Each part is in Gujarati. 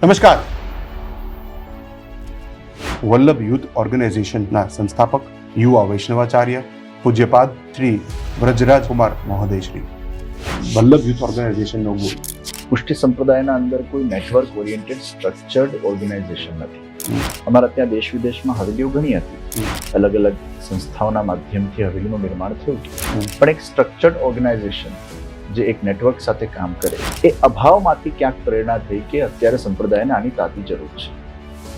નમસ્કાર. વલ્લભ યુથ ઓર્ગેનાઇઝેશનના સંસ્થાપક યુવા વૈષ્ણવાચાર્ય પૂજ્યપાદ શ્રી વ્રજરાજ કુમાર મહોદય શ્રી. વલ્લભ યુથ ઓર્ગેનાઇઝેશનનો મૂળ પુષ્ટિ સંપ્રદાયના અંદર કોઈ નેટવર્ક ઓરિએન્ટેડ સ્ટ્રક્ચર્ડ ઓર્ગેનાઇઝેશન નથી. અમારા ત્યાં દેશ વિદેશમાં હવેલીઓ ઘણી હતી, અલગ અલગ સંસ્થાઓના માધ્યમથી હવેલીનું નિર્માણ થયું, પણ એક સ્ટ્રક્ચર્ડ ઓર્ગેનાઇઝેશન જે એક નેટવર્ક સાથે કામ કરે એ અભાવમાંથી ક્યાંક પ્રેરણા થઈ કે અત્યારે સંપ્રદાયને આની તાતી જરૂર છે.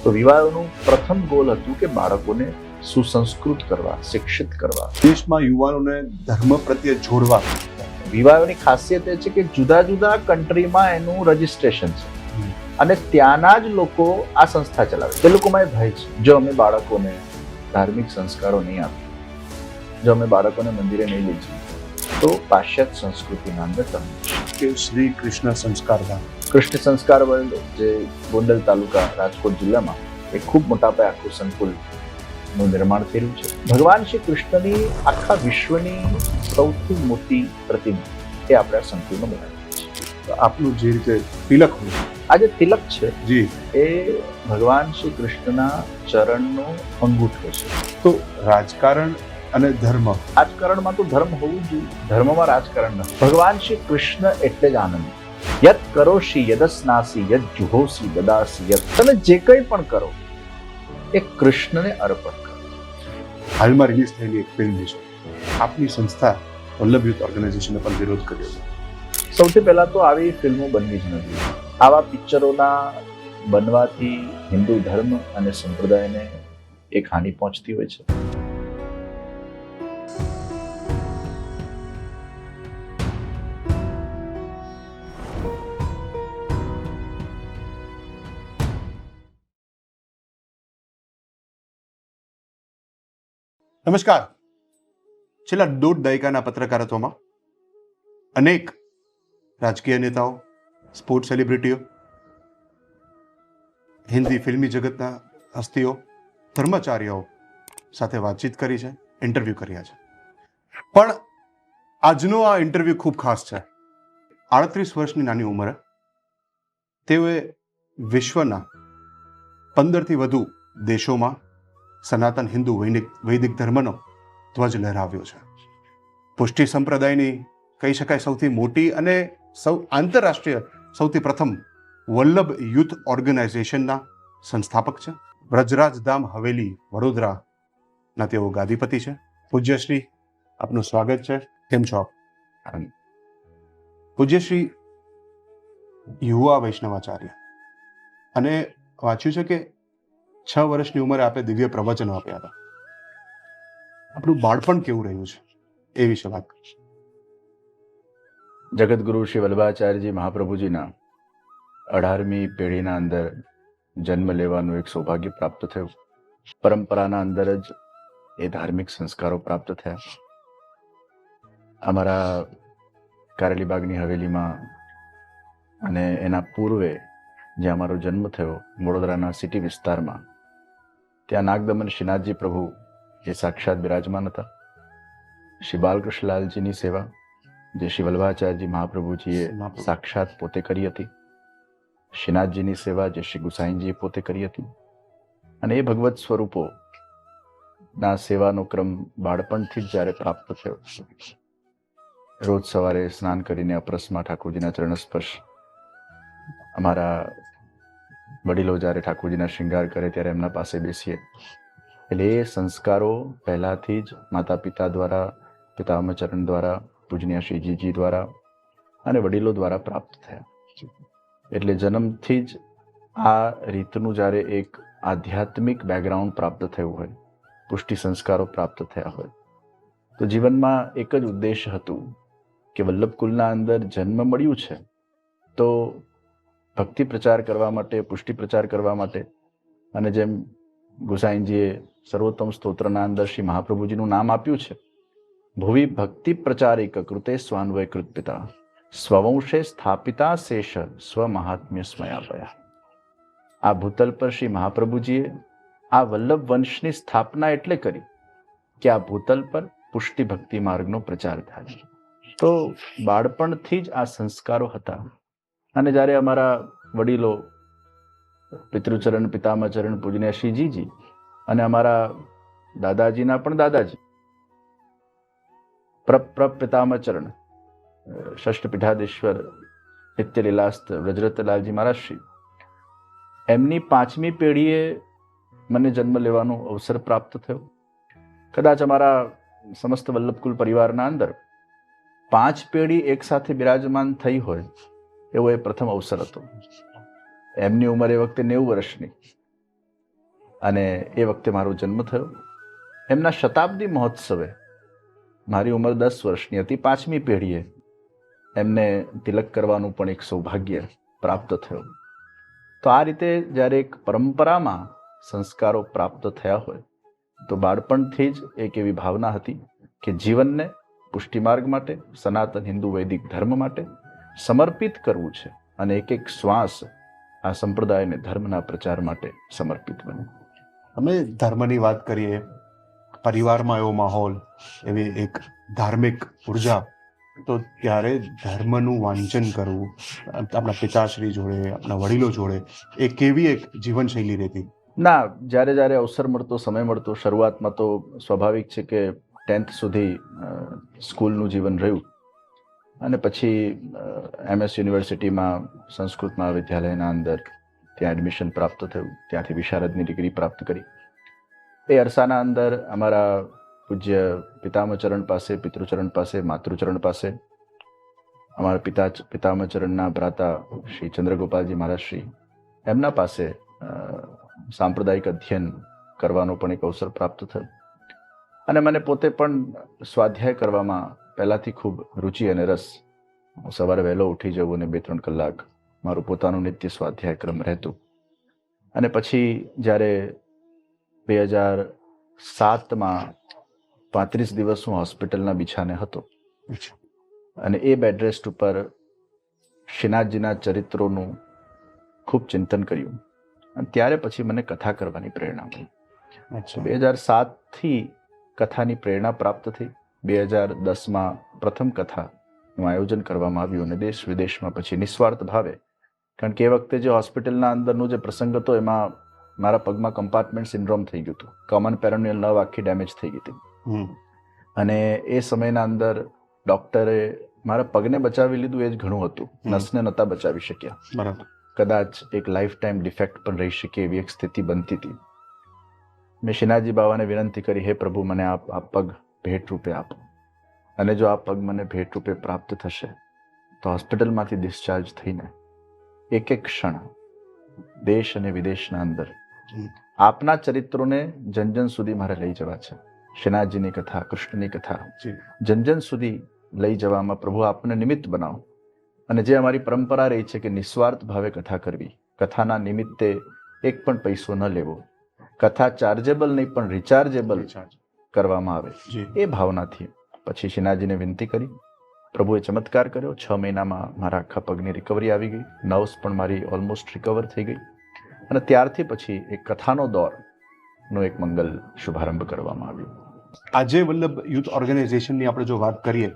તો વિવાહોનું પ્રથમ ગોલ હતું કે બાળકોને સુસંસ્કૃત કરવા, શિક્ષિત કરવા, દેશમાં યુવાનોને ધર્મ પ્રત્યે જોડવા. વિવાહોની ખાસિયત એ છે કે જુદા જુદા કન્ટ્રીમાં એનું રજિસ્ટ્રેશન છે અને ત્યાંના જ લોકો આ સંસ્થા ચલાવે. એ લોકોમાં એ ભય છે, જો અમે બાળકોને ધાર્મિક સંસ્કારો નહીં આપીએ, જો અમે બાળકોને મંદિરે નહીં લઈ જઈએ તો પાશ્ચાત્ય સંસ્કૃતિના અંદર તમે કે શ્રી કૃષ્ણ સંસ્કારધામ, કૃષ્ણ સંસ્કાર વર્લ્ડ જે ગોંડલ તાલુકા રાજકોટ જિલ્લામાં એક ખૂબ મોટા પાયે આખું સંકુલનું નિર્માણ થયેલું છે. ભગવાન શ્રી કૃષ્ણની આખા વિશ્વની સૌથી મોટી પ્રતિમા એ આપણે આ સંકુલમાં બનાવી છે. તો આપનું જે રીતે તિલક હોય, આ જે તિલક છે જી, એ ભગવાન શ્રી કૃષ્ણના ચરણનો અંગૂઠો છે. તો રાજકારણ અને ધર્મ, રાજકારણમાં તો ધર્મ હોવું જોઈએ, ધર્મમાં રાજકારણ નથી. ભગવાન શ્રી કૃષ્ણ એટલે જ આનંદ. યત કરોશી યદસ્નાસી યદ જુહોસી દદાસી યત, તમે જે કંઈ પણ કરો એ કૃષ્ણને અર્પણ કરો. હાલમાં રિલીઝ થયેલી એક ફિલ્મ છે, આપની સંસ્થા વલ્લભ યુથ ઓર્ગેનાઇઝેશને પણ વિરોધ કર્યો છે. સૌથી પહેલા તો આવી ફિલ્મો બનવી જ નથી. આવા પિક્ચરોના બનવાથી હિન્દુ ધર્મ અને સંપ્રદાયને એક હાનિ પહોંચતી હોય છે. નમસ્કાર. છેલ્લા 1.5 દાયકાના પત્રકારત્વમાં અનેક રાજકીય નેતાઓ, સ્પોર્ટ્સ સેલિબ્રિટીઓ, હિન્દી ફિલ્મી જગતના હસ્તીઓ, ધર્માચાર્યો સાથે વાતચીત કરી છે, ઇન્ટરવ્યૂ કર્યા છે. પણ આજનો આ ઇન્ટરવ્યૂ ખૂબ ખાસ છે. 38 વર્ષની નાની ઉંમરે તેઓએ વિશ્વના 15થી વધુ દેશોમાં સનાતન હિન્દુ વૈદિક ધર્મનો ધ્વજ લહેરાવ્યો છે. પુષ્ટિ સંપ્રદાયની કહી શકાય સૌથી મોટી અને આંતરરાષ્ટ્રીય સૌથી પ્રથમ વલ્લભ યુથ ઓર્ગેનાઇઝેશનના સંસ્થાપક છે. વ્રજરાજ ધામ હવેલી વડોદરાના તેઓ ગાદીપતિ છે. પૂજ્યશ્રી, આપનું સ્વાગત છે. કેમ છો આપ? પૂજ્યશ્રી યુવા વૈષ્ણવાચાર્ય, અને વાંચ્યું છે કે 6 વર્ષની ઉંમરે આપે દિવ્ય પ્રવચનો આપ્યા હતા. આપણું બાળપણ કેવું રહ્યું છે એ વિશે વાત કરીશું. જગતગુરુ શ્રી વલ્લભાચાર્યજી મહાપ્રભુજીના 18મી પેઢીના અંદર જન્મ લેવાનું એક સૌભાગ્ય પ્રાપ્ત થયું. પરંપરાના અંદર જ એ ધાર્મિક સંસ્કારો પ્રાપ્ત થયા. અમારા કારેલીબાગની હવેલીમાં અને એના પૂર્વે જ્યાં અમારો જન્મ થયો વડોદરાના સિટી વિસ્તારમાં, ત્યાં નાગદમન શ્રીનાથજી પ્રભુ જે સાક્ષાત બિરાજમાન હતા. શ્રી બાલકૃષ્ણલાલજીની સેવા જે શ્રી વલ્લભાચાર્યજી મહાપ્રભુજીએ સાક્ષાત પોતે કરી હતી. શ્રીનાથજીની સેવા જે શ્રી ગુસાઈજીએ પોતે કરી હતી. અને એ ભગવત સ્વરૂપોના સેવાનો ક્રમ બાળપણથી જ જ્યારે પ્રાપ્ત થયો, રોજ સવારે સ્નાન કરીને અપરસમાં ઠાકોરજીના ચરણ સ્પર્શ, અમારા વડીલો જ્યારે ઠાકોરજીના શૃંગાર કરે ત્યારે એમના પાસે બેસીએ. એટલે એ સંસ્કારો પહેલાથી જ માતા પિતા દ્વારા, પિતામહચરણ દ્વારા, પૂજનીય શ્રીજીજી દ્વારા અને વડીલો દ્વારા પ્રાપ્ત થયા. એટલે જન્મથી જ આ રીતનું જ્યારે એક આધ્યાત્મિક બેકગ્રાઉન્ડ પ્રાપ્ત થયું હોય, પુષ્ટિ સંસ્કારો પ્રાપ્ત થયા હોય, તો જીવનમાં એક જ ઉદ્દેશ હતું કે વલ્લભકુલના અંદર જન્મ મળ્યું છે તો ભક્તિ પ્રચાર કરવા માટે, પુષ્ટિ પ્રચાર કરવા માટે, અને જેમ ગુસાઈજીએ સર્વોત્તમ સ્તોત્રના અંદર શ્રી મહાપ્રભુજીનું નામ આપ્યું છે, ભુવિ ભક્તિ પ્રચારિક કૃતે સ્વાન્વય કૃતપિતા સ્વવંશે સ્થાપિતા શેષ સ્વ મહાત્મ્ય સ્મયાપયા. આ ભૂતલ પર શ્રી મહાપ્રભુજીએ આ વલ્લભ વંશની સ્થાપના એટલે કરી કે આ ભૂતલ પર પુષ્ટિ ભક્તિ માર્ગનો પ્રચાર થાય. તો બાળપણથી જ આ સંસ્કારો હતા. અને જ્યારે અમારા વડીલો પિતૃચરણ પિતામહચરણ પૂજનીય શ્રીજીજી અને અમારા દાદાજીના પણ દાદાજી પિતામહચરણ ષષ્ઠપીઠાધીશ્વર નિત્યલીલાસ્ત વ્રજરતલાલજી મહારાજ શ્રી, એમની 5મી પેઢીએ મને જન્મ લેવાનો અવસર પ્રાપ્ત થયો. કદાચ અમારા સમસ્ત વલ્લભકુલ પરિવારના અંદર 5 પેઢી એક સાથે બિરાજમાન થઈ હોય એવો એ પ્રથમ અવસર હતો. એમની ઉંમર એ વખતે 90 વર્ષની અને એ વખતે મારો જન્મ થયો. એમના શતાબ્દી મહોત્સવે મારી ઉંમર 10 વર્ષની હતી. 5મી પેઢીએ એમને તિલક કરવાનું પણ એક સૌભાગ્ય પ્રાપ્ત થયું. તો આ રીતે જ્યારે એક પરંપરામાં સંસ્કારો પ્રાપ્ત થયા હોય તો બાળપણથી જ એક એવી ભાવના હતી કે જીવનને પુષ્ટિમાર્ગ માટે, સનાતન હિન્દુ વૈદિક ધર્મ માટે સમર્પિત કરવું છે અને એક એક શ્વાસ આ સંપ્રદાયને ધર્મના પ્રચાર માટે સમર્પિત બને. અમે ધર્મની વાત કરીએ, પરિવારમાં એવો માહોલ, એવી એક ધાર્મિક ઉર્જા, તો ત્યારે ધર્મનું વાંચન કરવું આપણા પિતાશ્રી જોડે, આપણા વડીલો જોડે, એ કેવી એક જીવનશૈલી રહેતી? ના, જ્યારે જ્યારે અવસર મળતો, સમય મળતો, શરૂઆતમાં તો સ્વાભાવિક છે કે 10th સુધી સ્કૂલનું જીવન રહ્યું અને પછી MS યુનિવર્સિટીમાં સંસ્કૃત મહાવિદ્યાલયના અંદર ત્યાં એડમિશન પ્રાપ્ત થયું. ત્યાંથી વિશારદની ડિગ્રી પ્રાપ્ત કરી. એ અરસાના અંદર અમારા પૂજ્ય પિતામહચરણ પાસે, પિતૃચરણ પાસે, માતૃચરણ પાસે, અમારા પિતામહચરણના ભ્રાતા શ્રી ચંદ્રગોપાલજી મહારાજ શ્રી, એમના પાસે સાંપ્રદાયિક અધ્યયન કરવાનો પણ એક અવસર પ્રાપ્ત થયો. અને મને પોતે પણ સ્વાધ્યાય કરવામાં પહેલાંથી ખૂબ રુચિ અને રસ. સવારે વહેલો ઉઠી જવું અને 2-3 કલાક મારું પોતાનું નિત્ય સ્વાધ્યાય ક્રમ રહેતું. અને પછી જ્યારે 2007માં 35 દિવસ હું હોસ્પિટલના બિછાને હતો અને એ બેડ રેસ્ટ ઉપર શ્રીનાથજીના ચરિત્રોનું ખૂબ ચિંતન કર્યું અને ત્યારે પછી મને કથા કરવાની પ્રેરણા મળી. 2007થી કથાની પ્રેરણા પ્રાપ્ત થઈ. 2010માં પ્રથમ કથાનું આયોજન કરવામાં આવ્યું અને દેશ વિદેશમાં પછી નિસ્વાર્થ ભાવે, કારણ કે એ વખતે જે હોસ્પિટલના અંદરનો જે પ્રસંગ હતો એમાં મારા પગમાં કમ્પાર્ટમેન્ટ સિન્ડ્રોમ થઈ ગયું હતું. કોમન પેરોનિયલ નર્વ આખી ડેમેજ થઈ ગઈ હતી અને એ સમયના અંદર ડૉક્ટરે મારા પગને બચાવી લીધું એ જ ઘણું હતું. નસને નહોતા બચાવી શક્યા. બરાબર. કદાચ એક લાઈફ ટાઈમ ડિફેક્ટ પણ રહી શકે એવી એક સ્થિતિ બનતી હતી. મેં શ્રીનાથજી બાવાને વિનંતી કરી, હે પ્રભુ, મને આ પગ ભેટ રૂપે આપો અને જો આ પગ મને ભેટ રૂપે પ્રાપ્ત થશે તો હોસ્પિટલમાંથી ડિસ્ચાર્જ થઈને એક એક ક્ષણ દેશ અને વિદેશના અંદર આપના ચરિત્રોને જન સુધી મારે લઈ જવા છે. શ્રીનાથજીની કથા, કૃષ્ણની કથા જન સુધી લઈ જવામાં પ્રભુ આપને નિમિત્ત બનાવો. અને જે અમારી પરંપરા રહી છે કે નિસ્વાર્થ ભાવે કથા કરવી, કથાના નિમિત્તે એક પણ પૈસો ન લેવો, કથા ચાર્જેબલ નહીં પણ રિચાર્જેબલ કરવામાં આવે, એ ભાવનાથી પછી શ્રીનાથજીને વિનંતી કરી. પ્રભુએ ચમત્કાર કર્યો. 6 મહિનામાં મારા આખા પગની રિકવરી આવી ગઈ. નર્વ્સ પણ મારી ઓલમોસ્ટ રિકવર થઈ ગઈ અને ત્યારથી પછી એક કથાનો દોરનો એક મંગલ શુભારંભ કરવામાં આવ્યો. આજે વલ્લભ યુથ ઓર્ગેનાઇઝેશનની આપણે જો વાત કરીએ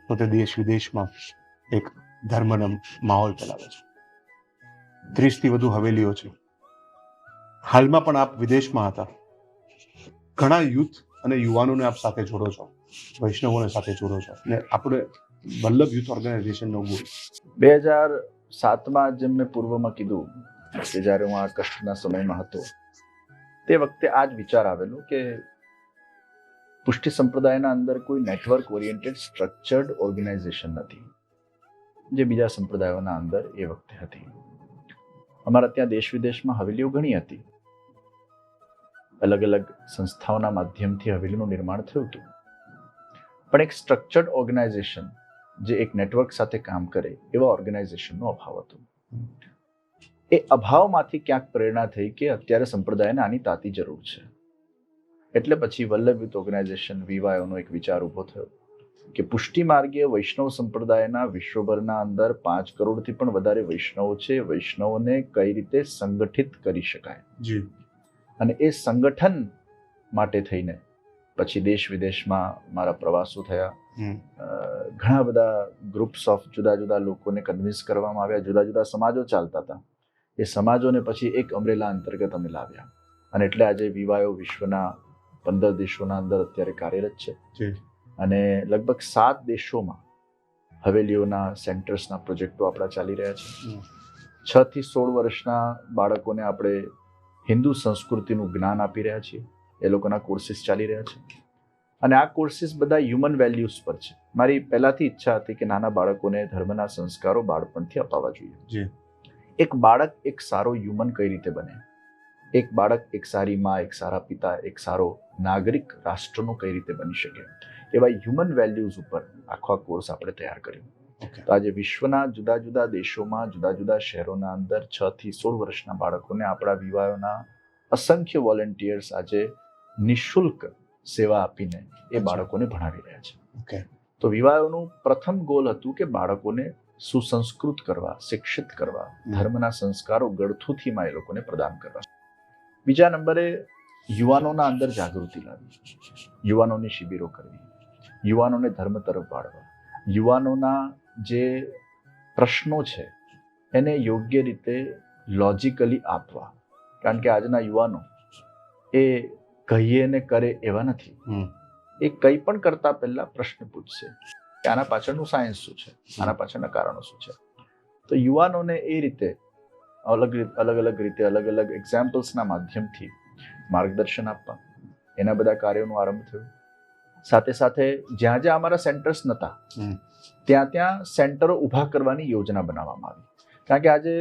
તો તે દેશ વિદેશમાં એક ધર્મનો માહોલ ફેલાવે છે. 30થી વધુ હવેલીઓ છે. હાલમાં પણ આપ વિદેશમાં હતા. ઘણા યુથ અને યુવાનોને આપ સાથે જોડો છો, વૈષ્ણવોને સાથે જોડો છો અને આપણે વલ્લભ યુથ ઓર્ગેનાઇઝેશનનો ગુરુ 2007માં જેમ મેં પૂર્વમાં કીધું કે જ્યારે હું આ કષ્ટના સમયમાં હતો તે વખતે આ જ વિચાર આવેલો કે પુષ્ટિ સંપ્રદાયના અંદર કોઈ નેટવર્ક ઓરિએન્ટેડ સ્ટ્રક્ચર્ડ ઓર્ગેનાઇઝેશન નથી જે બીજા સંપ્રદાયોના અંદર એ વખતે હતી. અમારા ત્યાં દેશ વિદેશમાં હવેલીઓ ઘણી હતી. અલગ અલગ સંસ્થાઓના માધ્યમથી હવેલીનું નિર્માણ થયું હતું, પણ એક સ્ટ્રક્ચર્ડ ઓર્ગેનાઇઝેશન જે એક નેટવર્ક સાથે કામ કરે એવા ઓર્ગેનાઇઝેશનનો અભાવ હતો. એ અભાવમાંથી ક્યાંક પ્રેરણા થઈ કે અત્યારે સંપ્રદાયને આની તાતી જરૂર છે. એટલે પછી વલ્લભ યુથ ઓર્ગેનાઇઝેશન VYOનો એક વિચાર ઊભો થયો કે પુષ્ટિ માર્ગીય વૈષ્ણવ સંપ્રદાયના વિશ્વભરના અંદર 5 કરોડથી પણ વધારે વૈષ્ણવો છે. વૈષ્ણવોને કઈ રીતે સંગઠિત કરી શકાય અને એ સંગઠન માટે થઈને પછી દેશ વિદેશમાં મારા પ્રવાસો થયા. ઘણા બધા ગ્રુપ્સ ઓફ જુદા જુદા લોકોને કન્વિન્સ કરવામાં આવ્યા. જુદા જુદા સમાજો ચાલતા હતા. એ સમાજોને પછી એક અમરેલા અંતર્ગત અમે લાવ્યા. અને એટલે આજે વિવાયો વિશ્વના 15 દેશોના અંદર અત્યારે કાર્યરત છે. જી. અને લગભગ 7 દેશોમાં હવેલીઓના સેન્ટર્સના પ્રોજેક્ટો આપણા ચાલી રહ્યા છે. 6 થી 16 વર્ષના બાળકોને આપણે હિન્દુ સંસ્કૃતિનું જ્ઞાન આપી રહ્યા છીએ. એ લોકોના કોર્સિસ ચાલી રહ્યા છે. અને આ કોર્સિસ બધા હ્યુમન વેલ્યુઝ પર છે. મારી પહેલાથી ઈચ્છા હતી કે નાના બાળકોને ધર્મના સંસ્કારો બાળપણથી અપાવવા જોઈએ. જી. એક બાળક એક સારો હ્યુમન કઈ રીતે બને, એક બાળક એક સારી માં, એક સારા પિતા, એક સારો નાગરિક રાષ્ટ્રનો કઈ રીતે બની શકે, એવા હ્યુમન વેલ્યુઝ ઉપર આખો કોર્સ આપણે તૈયાર કર્યો. તો આજે વિશ્વના જુદા જુદા દેશોમાં, જુદા જુદા શહેરોના અંદર 6 થી 16 વર્ષના બાળકોને આપણા વિવાહોના અસંખ્ય વોલેન્ટિયર્સ આજે નિઃશુલ્ક સેવા આપીને એ બાળકોને ભણાવી રહ્યા છે. ઓકે. તો વિવાહોનું પ્રથમ ગોલ હતું કે બાળકોને સુસંસ્કૃત કરવા, શિક્ષિત કરવા, ધર્મના સંસ્કારો ગળથુથીમાં એ લોકોને પ્રદાન કરવા. બીજા નંબરે યુવાનોના અંદર જાગૃતિ લાવવી, યુવાનોની શિબિરો કરવી, યુવાનોને ધર્મ તરફ વાળવા, યુવાનોના જે પ્રશ્નો છે એને યોગ્ય રીતે લોજિકલી આપવા. કારણ કે આજના યુવાનો એ કહીએ ને કરે એવા નથી. એ કંઈ પણ કરતા પહેલા પ્રશ્ન પૂછશે કે આના પાછળનું સાયન્સ શું છે, આના પાછળના કારણો શું છે. તો યુવાનોને એ રીતે અલગ અલગ રીતે અલગ અલગ એક્ઝામ્પલ્સના માધ્યમથી માર્ગદર્શન આપવા, એના બધા કાર્યોનો આરંભ થયો. સાથે સાથે જ્યાં જ્યાં અમારા સેન્ટર્સ નહોતા ત્યાં સેન્ટરો ઊભા કરવાની યોજના બનાવવામાં આવી. કારણ કે આજે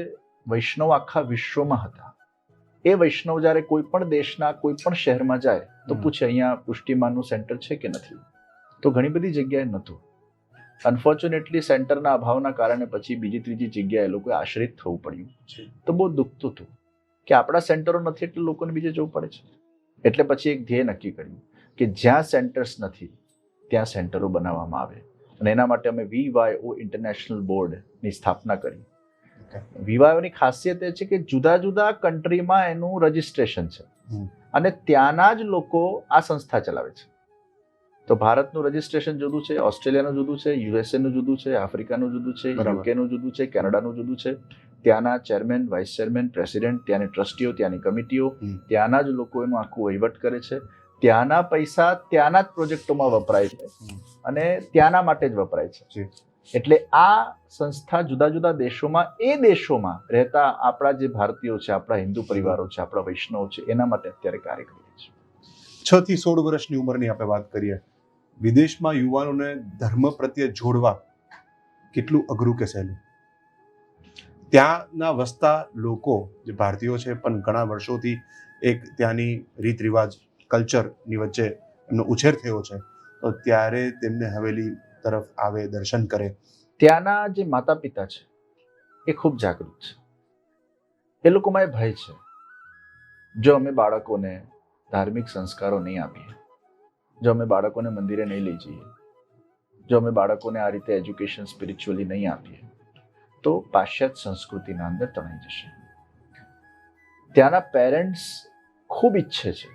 વૈષ્ણવ આખા વિશ્વમાં હતા. એ વૈષ્ણવ જ્યારે કોઈ પણ દેશના કોઈ પણ શહેરમાં જાય તો પૂછે અહીંયા પુષ્ટિમાનનું સેન્ટર છે કે નથી. તો ઘણી બધી જગ્યાએ નહોતું. અનફોર્ચ્યુનેટલી સેન્ટરના અભાવના કારણે પછી બીજી ત્રીજી જગ્યાએ લોકોએ આશ્રિત થવું પડ્યું. તો બહુ દુખતું હતું કે આપણા સેન્ટરો નથી એટલે લોકોને બીજે જવું પડે છે. એટલે પછી એક ધ્યેય નક્કી કર્યું કે જ્યાં સેન્ટર્સ નથી ત્યાં સેન્ટરો બનાવવામાં આવે. અને એના માટે અમે VYO ઇન્ટરનેશનલ બોર્ડની સ્થાપના કરી. વિવાહોની ખાસિયત એ છે કે જુદા જુદા કન્ટ્રીમાં એનું રજિસ્ટ્રેશન છે અને ત્યાંના જ લોકો આ સંસ્થા ચલાવે છે. તો ભારતનું રજિસ્ટ્રેશન જુદું છે, ઓસ્ટ્રેલિયાનું જુદું છે, USA નું જુદું છે, આફ્રિકાનું જુદું છે, UK નું જુદું છે, કેનેડાનું જુદું છે. ત્યાંના ચેરમેન, વાઇસ ચેરમેન, પ્રેસિડેન્ટ, ત્યાંની ટ્રસ્ટીઓ, ત્યાંની કમિટીઓ, ત્યાંના જ લોકો એનું આખું વહીવટ કરે છે. ત્યાંના પૈસા ત્યાંના જ પ્રોજેક્ટોમાં વપરાય છે અને ત્યાંના માટે જ વપરાય છે. એટલે આ સંસ્થા જુદા જુદા દેશોમાં, એ દેશોમાં રહેતા આપણા જે ભારતીયો છે, આપણા હિન્દુ પરિવારો છે, આપણા વૈષ્ણવ છે, એના માટે અત્યારે કાર્ય કરી રહી છે. 6 થી 16 વર્ષની ઉંમરની આપણે વાત કરીએ, વિદેશમાં યુવાનોને ધર્મ પ્રત્યે જોડવા કેટલું અઘરું કે સહેલું? ત્યાંના વસતા લોકો જે ભારતીયો છે પણ ઘણા વર્ષોથી એક ત્યાંની રીત રિવાજ, કલ્ચરની વચ્ચે એમનો ઉછેર થયો છે, તો ત્યારે તેમને હવેલી તરફ આવે, દર્શન કરે. ત્યાંના જે માતા પિતા છે એ ખૂબ જાગૃત છે. એ લોકોમાં એ ભય છે, જો અમે બાળકોને ધાર્મિક સંસ્કારો નહીં આપીએ, જો અમે બાળકોને મંદિરે નહીં લઈ જઈએ, જો અમે બાળકોને આ રીતે એજ્યુકેશન સ્પિરિચ્યુઅલી નહીં આપીએ તો પાશ્ચાત્ય સંસ્કૃતિના અંદર તણાઈ જશે. ત્યાંના પેરેન્ટ્સ ખૂબ ઈચ્છે છે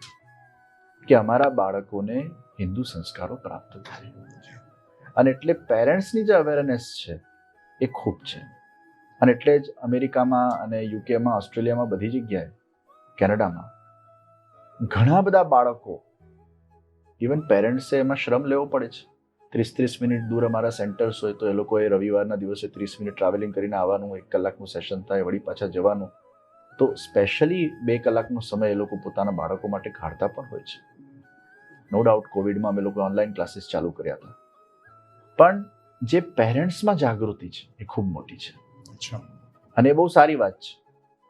કે અમારા બાળકોને હિન્દુ સંસ્કારો પ્રાપ્ત થાય. અને એટલે પેરેન્ટ્સની જે અવેરનેસ છે એ ખૂબ છે. અને એટલે જ અમેરિકામાં અને યુકેમાં, ઓસ્ટ્રેલિયામાં, બધી જગ્યાએ, કેનેડામાં ઘણા બધા બાળકો, ઇવન પેરેન્ટ્સે એમાં શ્રમ લેવો પડે છે. 30-30 મિનિટ દૂર અમારા સેન્ટર્સ હોય તો એ લોકોએ રવિવારના દિવસે 30 મિનિટ ટ્રાવેલિંગ કરીને આવવાનું, 1 કલાકનું સેશન થાય, વળી પાછા જવાનું. તો સ્પેશિયલી 2 કલાકનો સમય એ લોકો પોતાના બાળકો માટે કાઢતા પણ હોય છે. નો ડાઉટ કોવિડમાં અમે લોકો ઓનલાઈન ક્લાસીસ ચાલુ કર્યા હતા, પણ જે પેરેન્ટ્સમાં જાગૃતિ છે એ ખૂબ મોટી છે અને એ બહુ સારી વાત છે.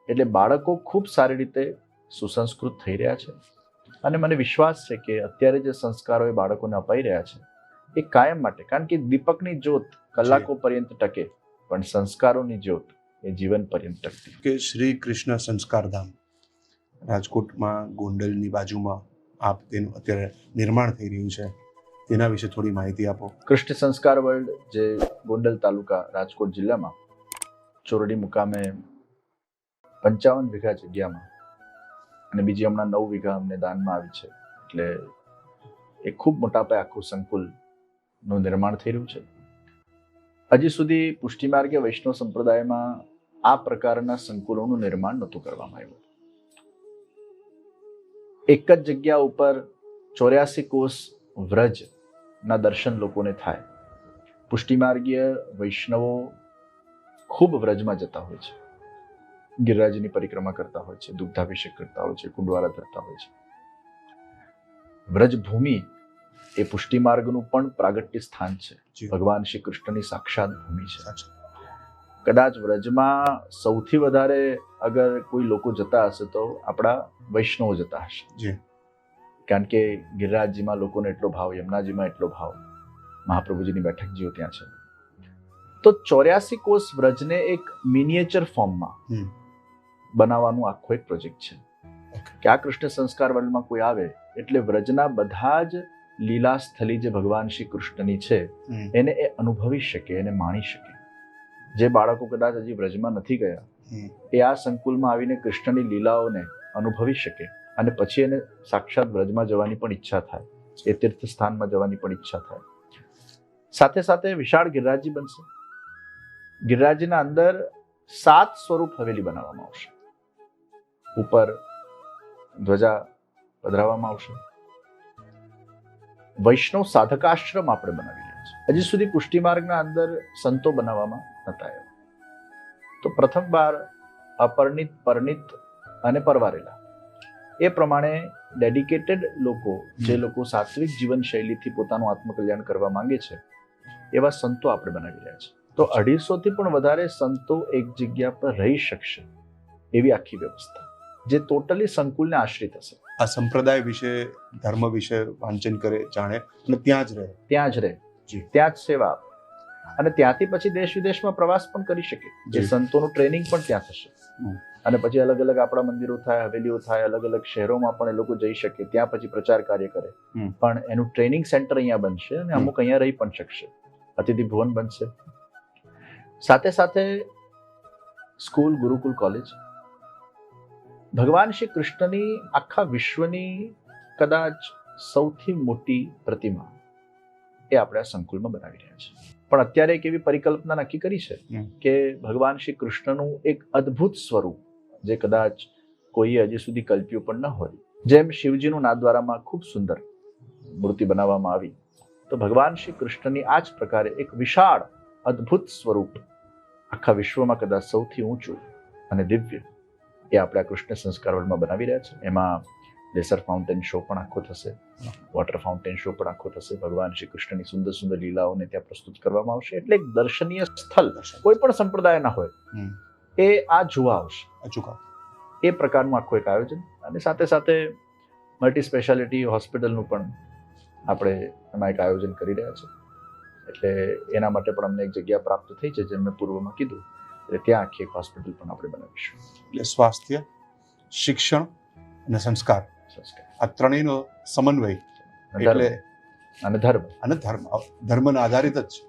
એટલે બાળકો ખૂબ સારી રીતે સુસંસ્કૃત થઈ રહ્યા છે અને મને વિશ્વાસ છે કે અત્યારે જે સંસ્કારો એ બાળકોને અપાઈ રહ્યા છે એ કાયમ માટે, કારણ કે દીપકની જ્યોત કલાકો પર્યંત ટકે પણ સંસ્કારોની જ્યોત એ જીવન પર્યંત ટકતી. કે શ્રી કૃષ્ણ સંસ્કારધામ રાજકોટમાં ગોંડલની બાજુમાં આપ તેનું અત્યારે નિર્માણ થઈ રહ્યું છે, તેના વિશે થોડી માહિતી આપો. કૃષ્ણ સંસ્કાર વર્લ્ડ જે ગોંડલ તાલુકા, રાજકોટ જિલ્લામાં ચોરડી મુકામે 55 વીઘા જગ્યામાં અને બીજી હમણાં 9 વીઘા અમને દાનમાં આવી છે. એટલે એ ખૂબ મોટા પાયે આખું સંકુલનું નિર્માણ થઈ રહ્યું છે. હજી સુધી પુષ્ટિમાર્ગે વૈષ્ણવ સંપ્રદાયમાં આ પ્રકારના સંકુલોનું નિર્માણ નહોતું કરવામાં આવ્યું. એક જ જગ્યા ઉપર 84 કોષ વ્રજના દર્શન લોકોને થાય. પુષ્ટિમાર્ગીય વૈષ્ણવો ખૂબ વ્રજમાં જતા હોય છે, ગિરિરાજની પરિક્રમા કરતા હોય છે, દુગ્ધાભિષેક કરતા હોય છે, કુંડવારા ધરતા હોય છે. વ્રજભૂમિ એ પુષ્ટિમાર્ગનું પણ પ્રાગટ્ય સ્થાન છે. ભગવાન શ્રી કૃષ્ણની સાક્ષાત ભૂમિ છે. કદાચ વ્રજમાં સૌથી વધારે અગર કોઈ લોકો જતા હશે તો આપણા વૈષ્ણવો જતા હશે, કારણ કે ગિરિરાજજીમાં લોકોને એટલો ભાવ, યમુનાજીમાં એટલો ભાવ, મહાપ્રભુજીની બેઠકજીઓ ત્યાં છે. તો 84 કોષ વ્રજને એક મિનિએચર ફોર્મમાં બનાવવાનું આખો એક પ્રોજેક્ટ છે કે આ કૃષ્ણ સંસ્કાર વર્લ્ડમાં કોઈ આવે એટલે વ્રજના બધા જ લીલા સ્થલી જે ભગવાન શ્રી કૃષ્ણની છે એને એ અનુભવી શકે, એને માણી શકે. જે બાળકો કદાચ હજી વ્રજમાં નથી ગયા એ આ સંકુલમાં આવીને કૃષ્ણની લીલાઓને અનુભવી શકે અને પછી એને સાક્ષાત વ્રજમાં જવાની પણ ઈચ્છા થાય, એ તીર્થ સ્થાનમાં જવાની પણ ઈચ્છા થાય. સાથે સાથે વિશાળ ગિરિરાજજી બનશે. ગિરિરાજજીના અંદર 7 સ્વરૂપ હવેલી બનાવવામાં આવશે. ઉપર ધ્વજા પધરાવવામાં આવશે. વૈષ્ણવ સાધકાશ્રમ આપણે બનાવી રહ્યા છીએ. હજી સુધી પુષ્ટિ માર્ગના અંદર સંતો બનાવવામાં નતા આવ્યા. તો પ્રથમવાર અપરિણિત, પરિણિત અને પરવારેલા એ પ્રમાણે ડેડિકેટેડ લોકો, જે લોકો સાત્વિક જીવન શૈલીથી પોતાનું આત્મકલ્યાણ કરવા માંગે છે એવા સંતો આપણે બનાવી રહ્યા છે. તો 250 થી પણ વધારે સંતો એક જગ્યા પર રહી શકશે એવી આખી વ્યવસ્થા, જે ટોટલી સંકુલને આશ્રિત હશે. આ સંપ્રદાય વિશે, ધર્મ વિશે વાંચન કરે, જાણે અને ત્યાં જ રહે, ત્યાં જ સેવા આપે અને ત્યાંથી પછી દેશ વિદેશમાં પ્રવાસ પણ કરી શકે. જે સંતોનું ટ્રેનિંગ પણ ત્યાં થશે અને પછી અલગ અલગ આપણા મંદિરો થાય, હવેલીઓ થાય, અલગ અલગ શહેરોમાં પણ એ લોકો જઈ શકે, ત્યાં પછી પ્રચાર કાર્ય કરે. પણ એનું ટ્રેનિંગ સેન્ટર અહીંયા બનશે અને અમુક અહીંયા રહી પણ શકશે. અતિથિ ભુવન બનશે. સાથે સાથે સ્કૂલ, ગુરુકુલ, કોલેજ. ભગવાન શ્રી કૃષ્ણની આખા વિશ્વની કદાચ સૌથી મોટી પ્રતિમા એ આપણે આ સંકુલમાં બનાવી રહ્યા છે. પણ અત્યારે એક એવી પરિકલ્પના નક્કી કરી છે કે ભગવાન શ્રી કૃષ્ણનું એક અદ્ભુત સ્વરૂપ, જે કદાચ કોઈએ હજી સુધી કલ્પ્યું પણ ન હોય, જેમ શિવજીનું નાથદ્વારામાં ખૂબ સુંદર મૂર્તિ બનાવવામાં આવી, તો ભગવાન શ્રી કૃષ્ણની આ જ પ્રકારે એક વિશાળ અદ્ભુત સ્વરૂપ આખા વિશ્વમાં કદાચ સૌથી ઊંચું અને દિવ્ય એ આપણે આ કૃષ્ણ સંસ્કાર વર્લ્ડમાં બનાવી રહ્યા છે. એમાં લેસર ફાઉન્ટેન શો પણ આખો થશે, વોટર ફાઉન્ટેન શો પણ આખો થશે. ભગવાન શ્રી કૃષ્ણની સુંદર સુંદર લીલાઓને ત્યાં પ્રસ્તુત કરવામાં આવશે. એટલે એક દર્શનીય સ્થળ, કોઈ પણ સંપ્રદાયના હોય એ આ જોવા આવશે. એ પ્રકારનું આખું એક આયોજન. અને સાથે સાથે મલ્ટી સ્પેશિયાલિટી હોસ્પિટલનું પણ આપણે એમાં એક આયોજન કરી રહ્યા છે. એટલે એના માટે પણ અમને એક જગ્યા પ્રાપ્ત થઈ છે, જેમ મેં પૂર્વમાં કીધું. એટલે ત્યાં આખી એક હોસ્પિટલ પણ આપણે બનાવીશું. એટલે સ્વાસ્થ્ય, શિક્ષણ અને સંસ્કાર, આ ત્રણેયનો સમન્વય એટલે અને ધર્મના આધારિત જ છે.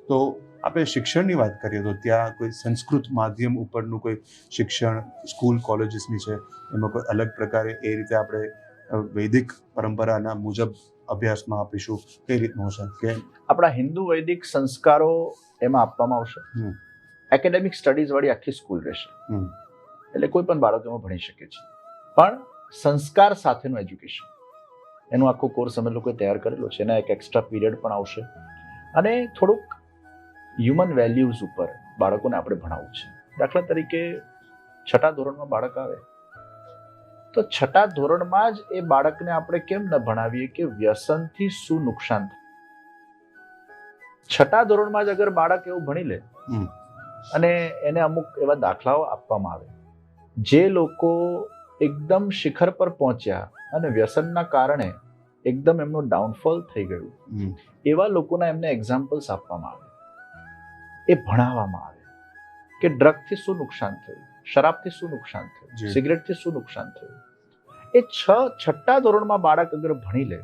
તો આપણે શિક્ષણની વાત કરીએ તો ત્યાં કોઈ સંસ્કૃત માધ્યમ ઉપરનું કોઈ શિક્ષણ, સ્કૂલ, કોલેજીસની છે, એમાં કોઈ અલગ પ્રકારે એ રીતે આપણે વૈદિક પરંપરાના મુજબ અભ્યાસમાં આપીશું, કઈ રીતનું હશે? કે આપણા હિન્દુ વૈદિક સંસ્કારો એમાં આપવામાં આવશે. એકેડેમિક સ્ટડીઝ વાળી આખી સ્કૂલ રહેશે. એટલે કોઈ પણ બાળક એમાં ભણી શકે છે, પણ સંસ્કાર સાથેનું એજ્યુકેશન, એનું આખો કોર્સ અમે લોકોએ તૈયાર કરેલો છે. એના એક એક્સ્ટ્રા પીરિયડ પણ આવશે અને થોડુંક હ્યુમન વેલ્યુઝ ઉપર બાળકોને આપણે ભણાવવું છે. દાખલા તરીકે 6ઠા ધોરણમાં બાળક આવે તો 6ઠા ધોરણમાં જ એ બાળકને આપણે કેમ ન ભણાવીએ કે વ્યસનથી શું નુકસાન થાય. 6ઠા ધોરણમાં જ અગર બાળક એવું ભણી લે અને એને અમુક એવા દાખલાઓ આપવામાં આવે, જે લોકો એકદમ શિખર પર પહોંચ્યા અને વ્યસનના કારણે એકદમ એમનું ડાઉનફોલ થઈ ગયું, એવા લોકોના એમને એક્ઝામ્પલ્સ આપવામાં આવે, એ ભણાવવામાં આવે કે ડ્રગથી શું નુકસાન થયું, શરાબથી શું નુકસાન થયું, સિગરેટથી શું નુકસાન થયું. એ 6ઠા ધોરણમાં બાળક અગર ભણી લે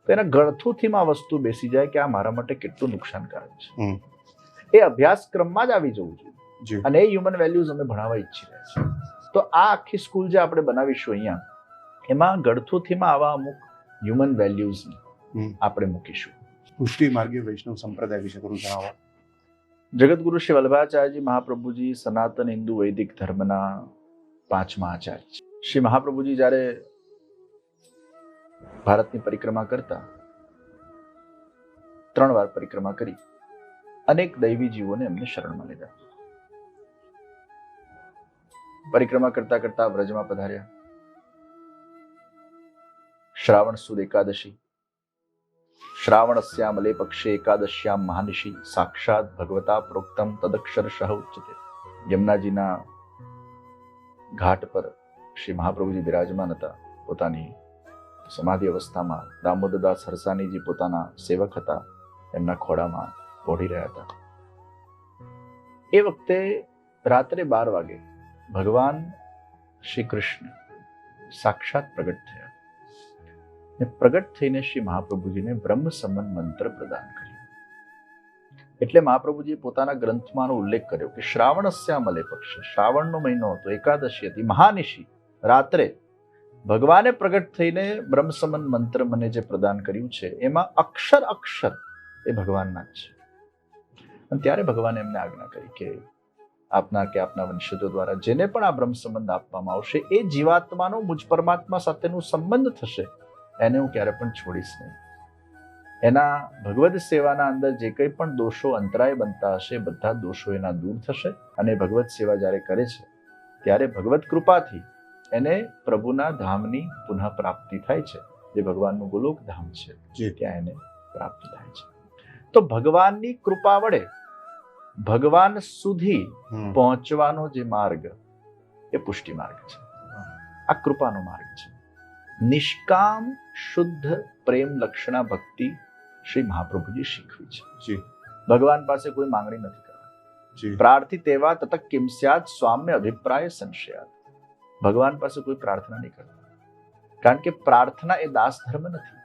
તો એના ગળથુથીમાં વસ્તુ બેસી જાય કે આ મારા માટે કેટલું નુકસાનકારક છે. એ અભ્યાસક્રમમાં જ આવી જવું જોઈએ અને એ હ્યુમન વેલ્યુઝ અમે ભણાવવા ઈચ્છી રહ્યા છીએ. તો આ આખી સ્કૂલ જે આપણે બનાવીશું અહીંયા, એમાં ગળથુથીમાં આવા અમુક હ્યુમન વેલ્યુઝ આપણે મૂકીશું. પુષ્ટિ માર્ગીય વૈષ્ણવ સંપ્રદાય વિશે થોડું જણાવો. જગતગુરુ શ્રી વલ્લભાચાર્યજી મહાપ્રભુજી સનાતન હિન્દુ વૈદિક ધર્મના 5મા આચાર્ય છે. શ્રી મહાપ્રભુજી જ્યારે ભારતની પરિક્રમા કરતા 3 વાર પરિક્રમા કરી અનેક દૈવી જીવોને એમને શરણમાં લીધા. પરિક્રમા કરતા કરતા વ્રજમાં પધાર્યા. શ્રાવણ સુદ એકાદશી, શ્રાવણસ્યામ મલે પક્ષે એકાદશ્યામ મહાનિશી સાક્ષાત ભગવતા પ્રોક્તમ તદક્ષરશઃ ઉચ્યતે. યમુનાજીના ઘાટ પર શ્રી મહાપ્રભુજી બિરાજમાન હતા. પોતાની સમાધિ અવસ્થામાં દામોદરદાસ હરસાનીજી પોતાના સેવક હતા, એમના ખોળામાં પોઢી રહ્યા હતા. એ વખતે રાત્રે 12 વાગે ભગવાન શ્રી કૃષ્ણ સાક્ષાત પ્રગટ થયા. પ્રગટ થઈને શ્રી મહાપ્રભુજીને બ્રહ્મ સંબંધ મંત્ર પ્રદાન કર્યું. એટલે મહાપ્રભુજીએ પોતાના ગ્રંથમાં ઉલ્લેખ કર્યો કે શ્રાવણસ્યા મલે પક્ષ, શ્રાવણનો મહિનો હતો, એકાદશી હતી, મહાનિશી રાત્રે ભગવાને પ્રગટ થઈને બ્રહ્મ સંબંધ મંત્ર મને જે પ્રદાન કર્યું છે એમાં અક્ષર અક્ષર એ ભગવાનના જ છે. અને ત્યારે ભગવાને એમને આજ્ઞા કરી કે આપના કે આપના વંશજો દ્વારા જેને પણ આ બ્રહ્મ સંબંધ આપવામાં આવશે એ જીવાત્માનો મુજ પરમાત્મા સાથેનો સંબંધ થશે, એને હું ક્યારે પણ છોડીશ નહીં. એના ભગવદ સેવાના અંદર જે કંઈ પણ દોષો અંતરાય બનતા હશે બધા દોષો એના દૂર થશે. અને ભગવત સેવા જ્યારે કરે છે ત્યારે ભગવત કૃપાથી એને પ્રભુના ધામની પુનઃ પ્રાપ્તિ થાય છે, જે ભગવાનનું ગોલોક ધામ છે, ત્યાં એને પ્રાપ્ત થાય છે. તો ભગવાનની કૃપા વડે ભગવાન સુધી પહોંચવાનો જે માર્ગ એ પુષ્ટિ માર્ગ છે. આ કૃપાનો માર્ગ છે. નિષ્કામ શુદ્ધ પ્રેમ લક્ષણા ભક્તિ શ્રી મહાપ્રભુજી શીખવી છે. ભગવાન પાસે કોઈ માંગણી નથી કરવાની. પ્રાર્થિત એવા તત કિમ સ્યાત સ્વામ્ય અભિપ્રાય સંશયાત. ભગવાન પાસે કોઈ પ્રાર્થના નહીં કરતા, કારણ કે પ્રાર્થના એ દાસ ધર્મ નથી.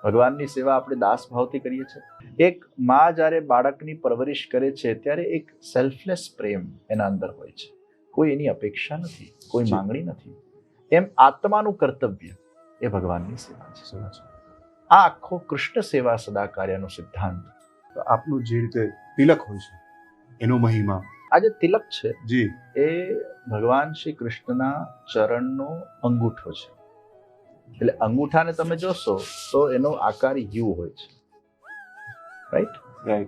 ભગવાનની સેવા આપણે દાસ ભાવથી કરીએ છીએ. એક માં જ્યારે બાળકની પરવરિશ કરે છે ત્યારે એક સેલ્ફલેસ પ્રેમ એના અંદર હોય છે. કોઈ એની અપેક્ષા નથી, કોઈ માંગણી નથી. એમ આત્માનું કર્તવ્ય એ ભગવાનની સેવા છે. આ આખો કૃષ્ણ સેવા સદા કાર્યનો સિદ્ધાંત. આપનું જે રીતે તિલક હોય છે એનો મહિમા, આ જે તિલક છે જી એ ભગવાન શ્રી કૃષ્ણના ચરણનો અંગૂઠો છે. એટલે અંગૂઠાને તમે જોશો તો એનો આકાર યુ હોય છે, રાઈટ.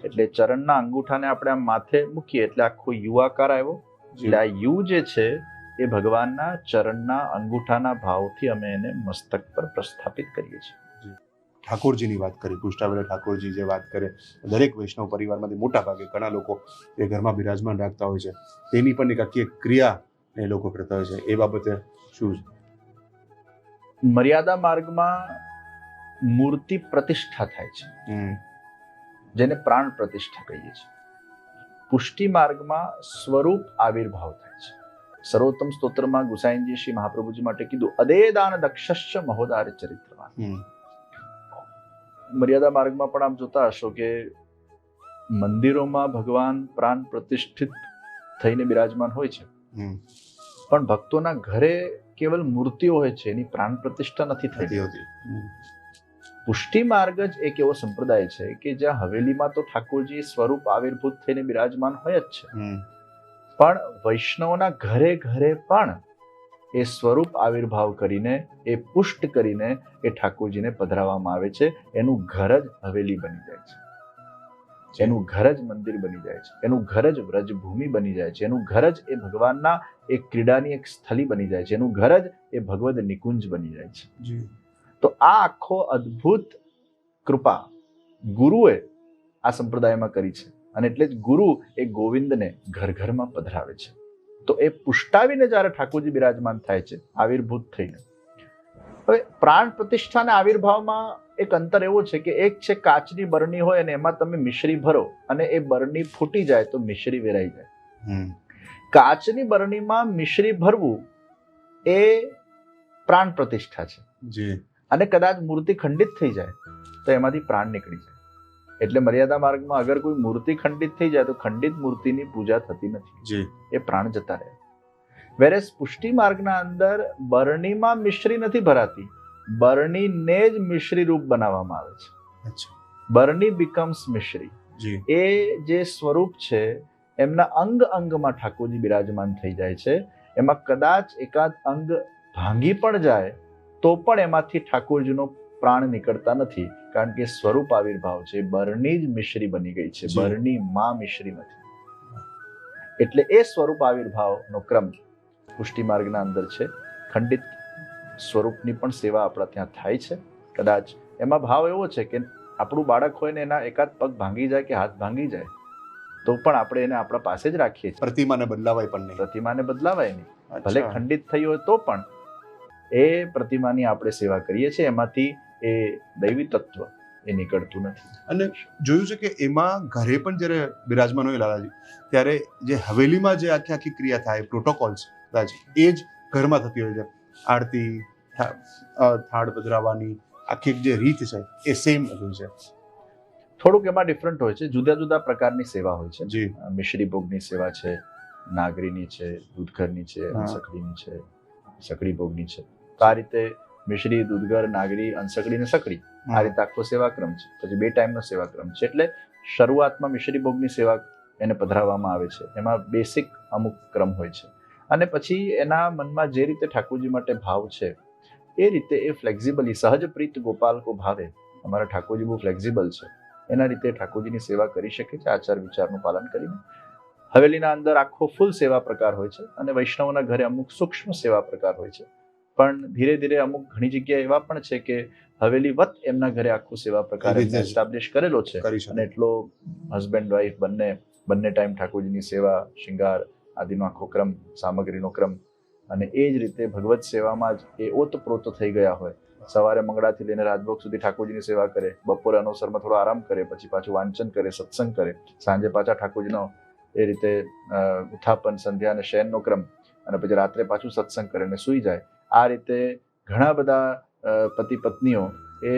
એટલે ચરણના અંગૂઠાને આપણે આમ માથે મૂકીએ એટલે આખો યુ આકાર આવ્યો. એટલે આ યુ જે છે એ ભગવાનના ચરણના અંગૂઠાના ભાવથી અમે એને મસ્તક પર પ્રસ્થાપિત કરીએ છીએ. ઠાકોરજીની વાત કરી, પુષ્ટાવેલા ઠાકોરજી જે વાત કરે, દરેક વૈષ્ણવ પરિવારમાંથી મોટા ભાગે ઘણા લોકો એ ઘરમાં બિરાજમાન રાખતા હોય છે, તેની પણ એક આખી ક્રિયા એ લોકો કરતા હોય છે. એ બાબતે શું છે? મર્યાદા માર્ગમાં મૂર્તિ પ્રતિષ્ઠા થાય છે, જેને પ્રાણ પ્રતિષ્ઠા કહીએ છીએ. પુષ્ટિ માર્ગમાં સ્વરૂપ આવિર્ભાવ થાય છે. સર્વોત્તમ સ્તોત્રમાં ગુસાઈનજી શ્રી મહાપ્રભુજી માટે કીધું અદેદાન દક્ષશ્ચ મહોદાર ચરિત્રવાન. મર્યાદા માર્ગમાં પણ આપ જોતા હશો કે મંદિરોમાં ભગવાન પ્રાણ પ્રતિષ્ઠિત થઈને બિરાજમાન હોય છે, પણ ભક્તોના ઘરે કેવલ મૂર્તિઓ હોય છે, એની પ્રાણ પ્રતિષ્ઠા નથી થતી હોતી. પુષ્ટિ માર્ગ જ એક એવો સંપ્રદાય છે કે જ્યાં હવેલીમાં તો ઠાકોરજી સ્વરૂપ આવિર્ભૂત થઈને બિરાજમાન હોય જ છે, પણ વૈષ્ણવના ઘરે ઘરે પણ એ સ્વરૂપ આવિર્ભાવ કરીને એ પુષ્ટ કરીને એ ઠાકોરજીને પધરાવવામાં આવે છે. એનું ઘર જ હવેલી બની જાય છે, એનું ઘર જ મંદિર બની જાય છે, એનું ઘર જ વ્રજભૂમિ બની જાય છે, એનું ઘર જ એ ભગવાનના એક ક્રીડાની એક સ્થલી બની જાય છે, એનું ઘર જ એ ભગવદ નિકુંજ બની જાય છે. તો આ આખો અદ્ભુત કૃપા ગુરુએ આ સંપ્રદાયમાં કરી છે. અને એટલે જ ગુરુ એ ગોવિંદને ઘર ઘરમાં પધરાવે છે. તો એ પુષ્ટાવીને જ્યારે ઠાકોરજી બિરાજમાન થાય છે આવિર્ભૂત થઈને. હવે પ્રાણ પ્રતિષ્ઠા અને આવિર્ભાવમાં એક અંતર એવો છે કે એક છે કાચની બરણી હોય અને એમાં તમે મિશ્રી ભરો અને એ બરણી ફૂટી જાય તો મિશ્રી વેરાઈ જાય. કાચની બરણીમાં મિશ્રી ભરવું એ પ્રાણ પ્રતિષ્ઠા છે. અને કદાચ મૂર્તિ ખંડિત થઈ જાય તો એમાંથી પ્રાણ નીકળી જાય. એટલે મર્યાદા માર્ગમાં અગર કોઈ મૂર્તિ ખંડિત થઈ જાય તો ખંડિત મૂર્તિની પૂજા થતી નથી, એ પ્રાણ જતા રહે. વેરેસ પુષ્ટિ માર્ગના અંદર બરણીમાં મિશ્રી નથી ભરાતી, બરણીને જ મિશ્રી રૂપ બનાવવામાં આવે છે. બરણી બીકમ્સ મિશ્રી. જી એ જે સ્વરૂપ છે એમના અંગ અંગમાં ઠાકોરજી બિરાજમાન થઈ જાય છે. એમાં કદાચ એકાદ અંગ ભાંગી પણ જાય તો પણ એમાંથી ઠાકોરજીનો પ્રાણ નીકળતા નથી, કારણ કે સ્વરૂપ આવિર્ભાવ છે. બરણી જ મિશ્રી બની ગઈ છે, જી. બરણી માં મિશ્રી નથી. એટલે એ સ્વરૂપ આવિર્ભાવનો ક્રમ પુષ્ટિ માર્ગના અંદર છે. ખંડિત સ્વરૂપની પણ સેવા આપણા ત્યાં થાય છે. કદાચ એમાં ભાવ એવો છે કે આપણું બાળક હોય ને એના એકાદ પગ ભાંગી જાય કે હાથ ભાંગી જાય તો પણ આપણે એને આપણા પાસે જ રાખીએ છીએ. પ્રતિમાને બદલાવાય પણ નહીં. પ્રતિમાને બદલાવાય નહીં. ભલે અચ્છા. ખંડિત થઈ હોય તો પણ એ પ્રતિમાની આપણે સેવા કરીએ છીએ. એમાંથી એ દૈવી તત્વ એ નીકળતું નથી. અને જોયું છે કે એમાં ઘરે પણ જ્યારે બિરાજમાન હોય લાલાજી, ત્યારે જે હવેલીમાં જે આખી આખી ક્રિયા થાય, પ્રોટોકોલ્સ રાજી, એ જ ઘરમાં થતી હોય છે. આરતી, થાળ પધરાવવાની આખી જે રીત છે એ સેમ હોય છે. થોડુંક એમાં ડિફરન્ટ હોય છે. જુદા જુદા પ્રકારની સેવા હોય છે. જી મિશ્રી ભોગની સેવા છે, નાગરીની છે, દૂધઘરની છે, હા. અંસકડીની છે, સકડી ભોગની છે. તો આ રીતે મિશ્રી, દૂધઘર, નાગરી, અંસકડી ને સકડી, આ રીતે આખો સેવાક્રમ છે. પછી 2 ટાઈમનો સેવાક્રમ છે. એટલે શરૂઆતમાં મિશ્રી ભોગની સેવા એને પધરાવવામાં આવે છે. એમાં બેસિક અમુક ક્રમ હોય છે. અને પછી એના મનમાં જે રીતે ઠાકોરજી માટે ભાવ છે એ રીતે એ ફ્લેક્ઝિબલી, સહજ પ્રીત ગોપાલ કો ભાવે, અમારા ઠાકોરજી બહુ ફ્લેક્ઝિબલ છે, એના રીતે ઠાકોરજીની સેવા કરી શકે છે આચાર વિચારનું પાલન કરીને. હવેલીના અંદર આખો ફૂલ સેવા પ્રકાર હોય છે અને વૈષ્ણવના ઘરે અમુક સૂક્ષ્મ સેવા પ્રકાર હોય છે. પણ ધીરે ધીરે અમુક ઘણી જગ્યાએ એવા પણ છે કે હવેલી વત એમના ઘરે આખું સેવા પ્રકાર એવી રીતે જ એસ્ટાબ્લિશ કરેલો છે. કરી શકે. અને એટલો હસબન્ડ વાઈફ બંને ટાઈમ ઠાકોરજીની સેવા, શૃંગાર આદિનો આખો ક્રમ, સામગ્રીનો ક્રમ, અને એ જ રીતે ભગવત સેવામાં જ એ ઓતપ્રોત થઈ ગયા હોય. સવારે મંગળાથી લઈને રાજભોગ સુધી ઠાકોરજીની સેવા કરે, બપોરે અનુસરમાં થોડો આરામ કરે, પછી પાછું વાંચન કરે, સત્સંગ કરે, સાંજે પાછા ઠાકોરજીનો એ રીતે ઉત્થાપન, સંધ્યા અને શયનનો ક્રમ, અને પછી રાત્રે પાછું સત્સંગ કરે અને સૂઈ જાય. આ રીતે ઘણા બધા પતિ પત્નીઓ એ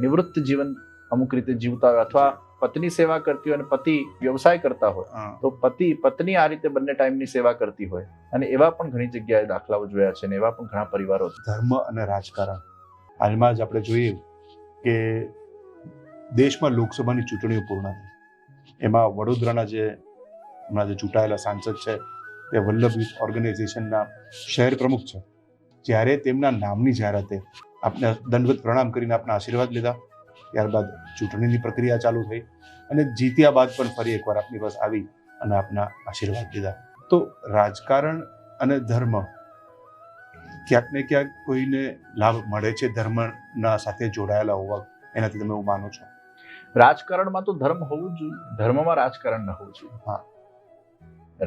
નિવૃત્ત જીવન અમુક રીતે જીવતા હોય, અથવા પત્ની સેવા કરતી હોય અને પતિ વ્યવસાય કરતા હોય, તો પતિ પત્ની આ રીતે બંને ટાઈમની સેવા કરતી હોય. અને એવા પણ ઘણી જગ્યાએ દાખલાઓ જોયા છે અને એવા પણ ઘણા પરિવારો છે. ધર્મ અને રાજકારણ, હાલમાં જ આપણે જોઈએ કે દેશમાં લોકસભાની ચૂંટણીઓ પૂર્ણ થઈ. એમાં વડોદરાના જે હમણાં જે ચૂંટાયેલા સાંસદ છે તે વલ્લભ યુથ ઓર્ગેનાઇઝેશનના શહેર પ્રમુખ છે. જ્યારે તેમના નામની જાહેરાતે આપને દંડવત પ્રણામ કરીને આપના આશીર્વાદ લીધા. ત્યારબાદ ચૂંટણીની પ્રક્રિયા ચાલુ થઈ અને જીત્યા બાદ પણ ફરી એકવાર આપની પાસે આવી અને આપના આશીર્વાદ લીધા. તો રાજકારણ અને ધર્મ ક્યાંક ને ક્યાંક કોઈને લાભ મળે છે ધર્મના સાથે જોડાયેલા હોવા, એનાથી તમે એવું માનો છો? રાજકારણમાં તો ધર્મ હોવું જ જોઈએ, ધર્મમાં રાજકારણ ન હોવું જોઈએ. હા.